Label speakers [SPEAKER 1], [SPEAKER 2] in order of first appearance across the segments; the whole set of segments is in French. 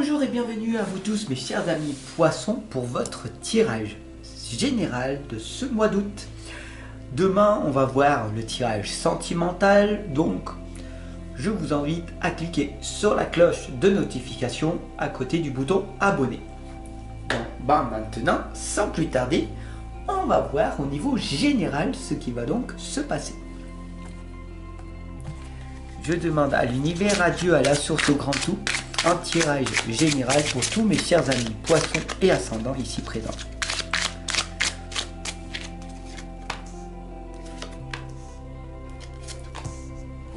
[SPEAKER 1] Bonjour et bienvenue à vous tous mes chers amis poissons pour votre tirage général de ce mois d'août. Demain on va voir le tirage sentimental, donc je vous invite à cliquer sur la cloche de notification à côté du bouton abonner. Donc maintenant, sans plus tarder, on va voir au niveau général ce qui va donc se passer. Je demande à l'univers, à Dieu, à la source, au grand tout, un tirage général pour tous mes chers amis poissons et ascendants ici présents.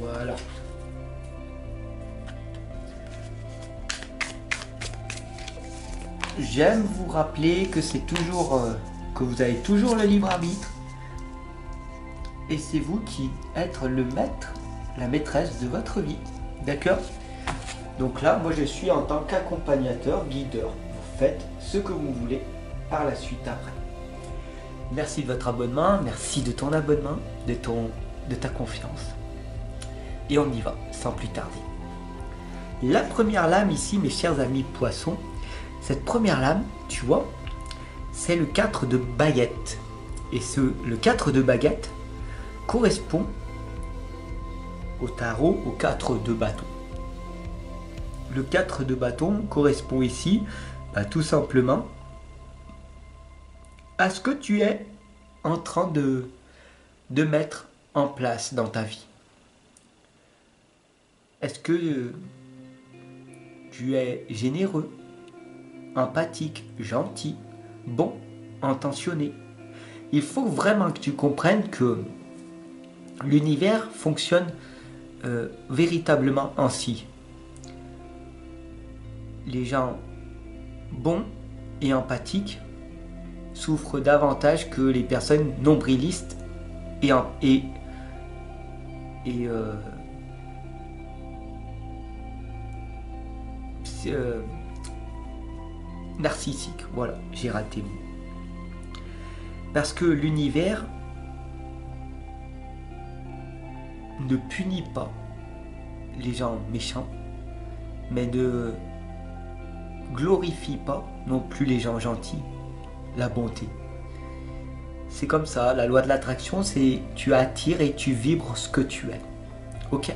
[SPEAKER 1] Voilà. J'aime vous rappeler que c'est toujours que vous avez toujours le libre arbitre et c'est vous qui êtes le maître, la maîtresse de votre vie, d'accord? Donc là, moi je suis en tant qu'accompagnateur, guideur. Vous faites ce que vous voulez par la suite après. Merci de votre abonnement, merci de ton abonnement, de ta confiance. Et on y va, sans plus tarder. La première lame ici, mes chers amis poissons, cette première lame, tu vois, c'est le 4 de baguette. Et le 4 de baguette correspond au tarot au 4 de bâton. Le 4 de bâton correspond ici tout simplement à ce que tu es en train de mettre en place dans ta vie. Est-ce que tu es généreux, empathique, gentil, bon, intentionné? Il faut vraiment que tu comprennes que l'univers fonctionne véritablement ainsi. Les gens bons et empathiques souffrent davantage que les personnes nombrilistes et narcissiques. Voilà, j'ai raté le mot. Parce que l'univers ne punit pas les gens méchants, mais ne glorifie pas non plus les gens gentils, la bonté. C'est comme ça, la loi de l'attraction, c'est tu attires et tu vibres ce que tu es. Ok?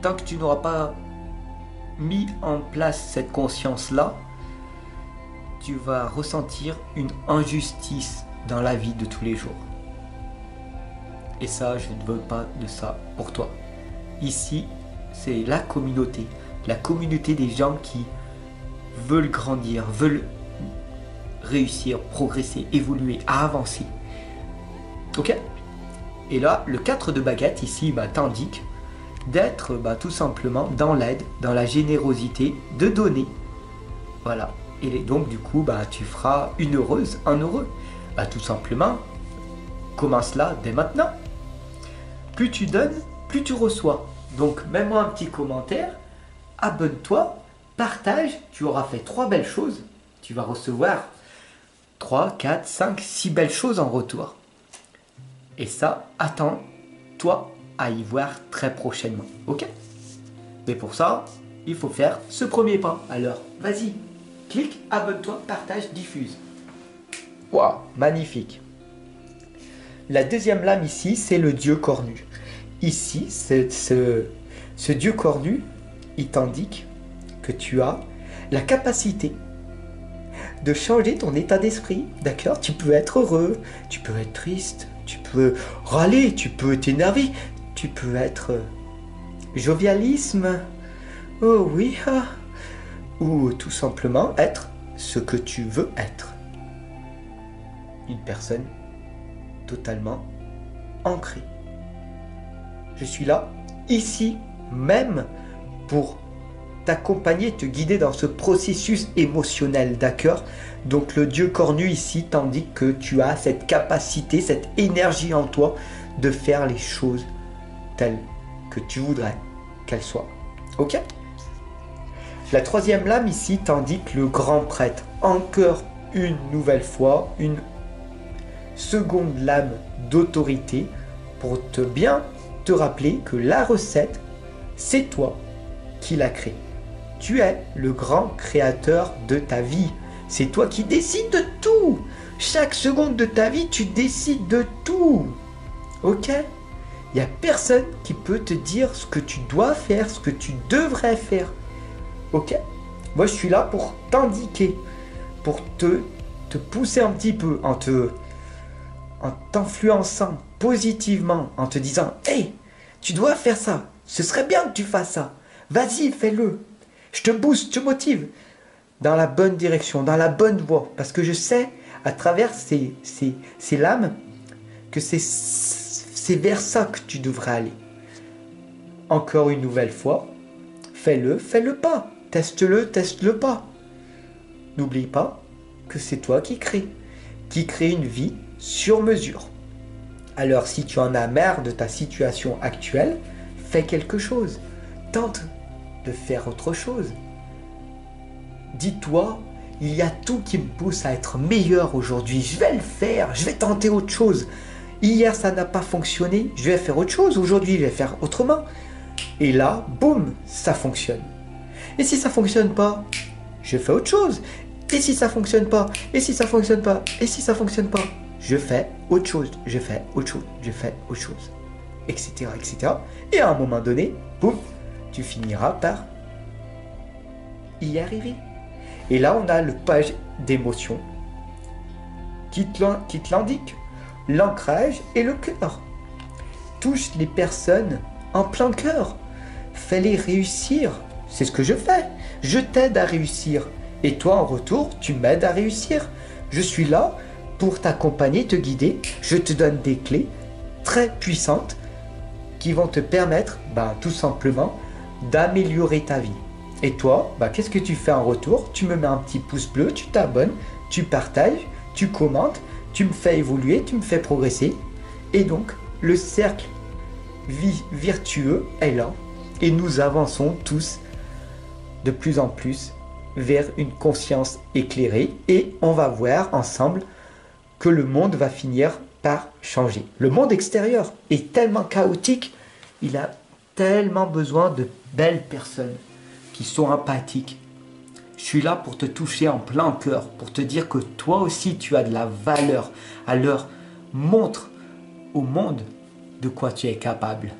[SPEAKER 1] Tant que tu n'auras pas mis en place cette conscience-là, tu vas ressentir une injustice dans la vie de tous les jours. Et ça, je ne veux pas de ça pour toi. Ici, c'est la communauté des gens qui veulent grandir, veulent réussir, progresser, évoluer, avancer. Ok? Et là, le 4 de baguette ici t'indique d'être tout simplement dans l'aide, dans la générosité, de donner. Voilà. Et donc du coup, tu feras une heureuse, un heureux. Tout simplement, commence là dès maintenant. Plus tu donnes, plus tu reçois. Donc mets-moi un petit commentaire, abonne-toi, partage, tu auras fait 3 belles choses. Tu vas recevoir 3, 4, 5, 6 belles choses en retour. Et ça, attends-toi à y voir très prochainement. Ok? Mais pour ça, il faut faire ce premier pas. Alors, vas-y, clique, abonne-toi, partage, diffuse. Waouh, magnifique. La deuxième lame ici, c'est le dieu cornu. Ici, ce dieu cornu, il t'indique que tu as la capacité de changer ton état d'esprit, d'accord? Tu peux être heureux, tu peux être triste, tu peux râler, tu peux t'énerver, tu peux être jovialisme, oh oui, ou tout simplement être ce que tu veux être. Une personne totalement ancrée. Je suis là, ici même, pour t'accompagner, te guider dans ce processus émotionnel, d'accord? Donc le dieu cornu ici t'indique que tu as cette capacité, cette énergie en toi de faire les choses telles que tu voudrais qu'elles soient. Ok? La troisième lame ici t'indique le grand prêtre. Encore une nouvelle fois, une seconde lame d'autorité pour bien te rappeler que la recette, c'est toi qui l'as créée. Tu es le grand créateur de ta vie. C'est toi qui décides de tout. Chaque seconde de ta vie, tu décides de tout. Ok? Il n'y a personne qui peut te dire ce que tu dois faire, ce que tu devrais faire. Ok? Moi, je suis là pour t'indiquer, pour te pousser un petit peu, en t'influençant positivement, en te disant « Hey, tu dois faire ça. Ce serait bien que tu fasses ça. Vas-y, fais-le. Je te booste, je te motive dans la bonne direction, dans la bonne voie. Parce que je sais, à travers ces lames, que c'est vers ça que tu devrais aller. Encore une nouvelle fois, fais-le pas. Teste-le pas. N'oublie pas que c'est toi qui crée une vie sur mesure. Alors si tu en as marre de ta situation actuelle, fais quelque chose. Tente de faire autre chose. Dis-toi, il y a tout qui me pousse à être meilleur aujourd'hui. Je vais le faire, je vais tenter autre chose. Hier, ça n'a pas fonctionné, je vais faire autre chose. Aujourd'hui, je vais faire autrement. Et là, boum, ça fonctionne. Et si ça fonctionne pas, je fais autre chose. Et si ça fonctionne pas, et si ça fonctionne pas, et si ça fonctionne pas, je fais autre chose, je fais autre chose, je fais autre chose, etc., etc. Et à un moment donné, boum, tu finiras par y arriver. Et là, on a le page d'émotion qui te l'indique. L'ancrage et le cœur. Touche les personnes en plein cœur. Fais-les réussir. C'est ce que je fais. Je t'aide à réussir. Et toi, en retour, tu m'aides à réussir. Je suis là pour t'accompagner, te guider. Je te donne des clés très puissantes qui vont te permettre, tout simplement, d'améliorer ta vie. Et toi, qu'est-ce que tu fais en retour? Tu me mets un petit pouce bleu, tu t'abonnes, tu partages, tu commentes, tu me fais évoluer, tu me fais progresser. Et donc, le cercle vertueux est là. Et nous avançons tous de plus en plus vers une conscience éclairée. Et on va voir ensemble que le monde va finir par changer. Le monde extérieur est tellement chaotique, il a tellement besoin de belles personnes qui sont empathiques. Je suis là pour te toucher en plein cœur, pour te dire que toi aussi tu as de la valeur. Alors montre au monde de quoi tu es capable.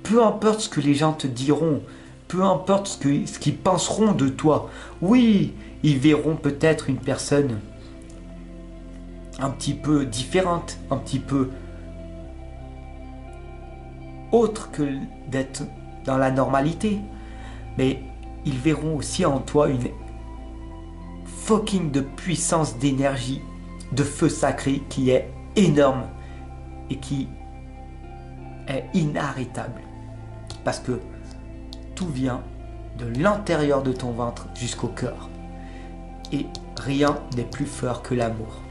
[SPEAKER 1] Peu importe ce que les gens te diront, peu importe ce qu'ils penseront de toi. Oui, ils verront peut-être une personne un petit peu différente, un petit peu autre que d'être dans la normalité. Mais ils verront aussi en toi une fucking de puissance d'énergie, de feu sacré qui est énorme et qui est inarrêtable. Parce que tout vient de l'intérieur de ton ventre jusqu'au cœur. Et rien n'est plus fort que l'amour.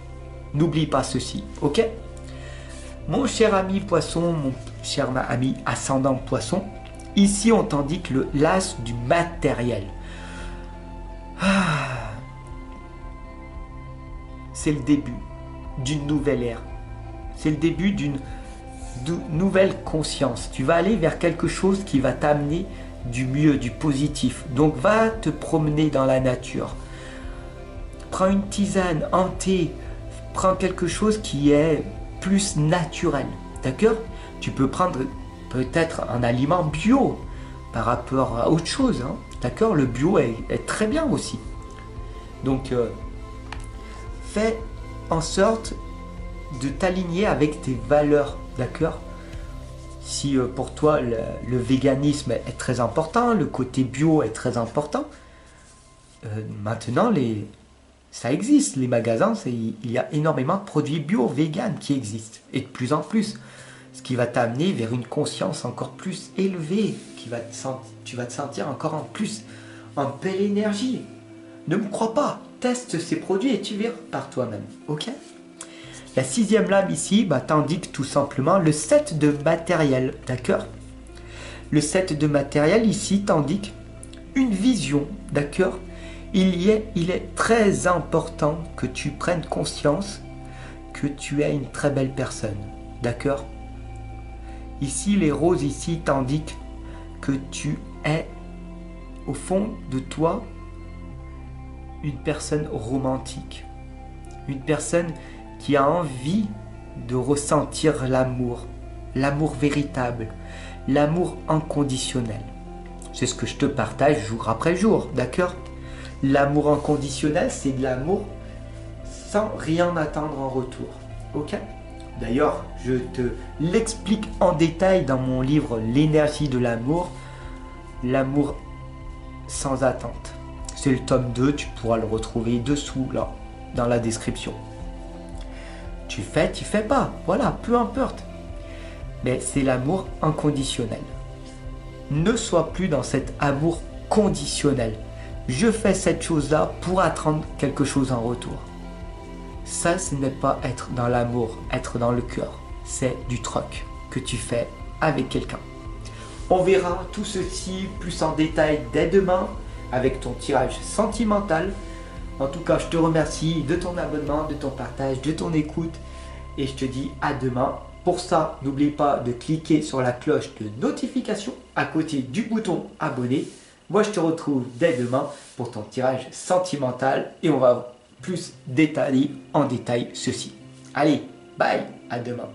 [SPEAKER 1] N'oublie pas ceci, ok? Mon cher ami poisson, mon cher ami ascendant poisson, ici on t'indique l'as du matériel. C'est le début d'une nouvelle ère. C'est le début d'une nouvelle conscience. Tu vas aller vers quelque chose qui va t'amener du mieux, du positif. Donc va te promener dans la nature. Prends une tisane, un thé. Prends quelque chose qui est plus naturel. D'accord? Tu peux prendre peut-être un aliment bio par rapport à autre chose. Hein. D'accord? Le bio est très bien aussi. Donc fais en sorte de t'aligner avec tes valeurs. D'accord? Si pour toi le véganisme est très important, le côté bio est très important, maintenant ça existe, les magasins, il y a énormément de produits bio, vegan qui existent, et de plus en plus, ce qui va t'amener vers une conscience encore plus élevée, tu vas te sentir encore en belle énergie. Ne me crois pas, teste ces produits et tu verras par toi-même, ok? La 6e lame ici t'indique tout simplement le 7 de matériel, d'accord? Le 7 de matériel ici t'indique une vision, d'accord? Il est très important que tu prennes conscience que tu es une très belle personne, d'accord? Ici, les roses ici t'indiquent que tu es au fond de toi une personne romantique, une personne qui a envie de ressentir l'amour, l'amour véritable, l'amour inconditionnel. C'est ce que je te partage jour après jour, d'accord? L'amour inconditionnel, c'est de l'amour sans rien attendre en retour, ok? D'ailleurs, je te l'explique en détail dans mon livre L'énergie de l'amour, l'amour sans attente. C'est le tome 2, tu pourras le retrouver dessous, là, dans la description. Tu fais pas, voilà, peu importe. Mais c'est l'amour inconditionnel. Ne sois plus dans cet amour conditionnel. Je fais cette chose-là pour attendre quelque chose en retour. Ça, ce n'est pas être dans l'amour, être dans le cœur. C'est du troc que tu fais avec quelqu'un. On verra tout ceci plus en détail dès demain avec ton tirage sentimental. En tout cas, je te remercie de ton abonnement, de ton partage, de ton écoute et je te dis à demain. Pour ça, n'oublie pas de cliquer sur la cloche de notification à côté du bouton abonner. Moi, je te retrouve dès demain pour ton tirage sentimental et on va plus détailler en détail ceci. Allez, bye, à demain.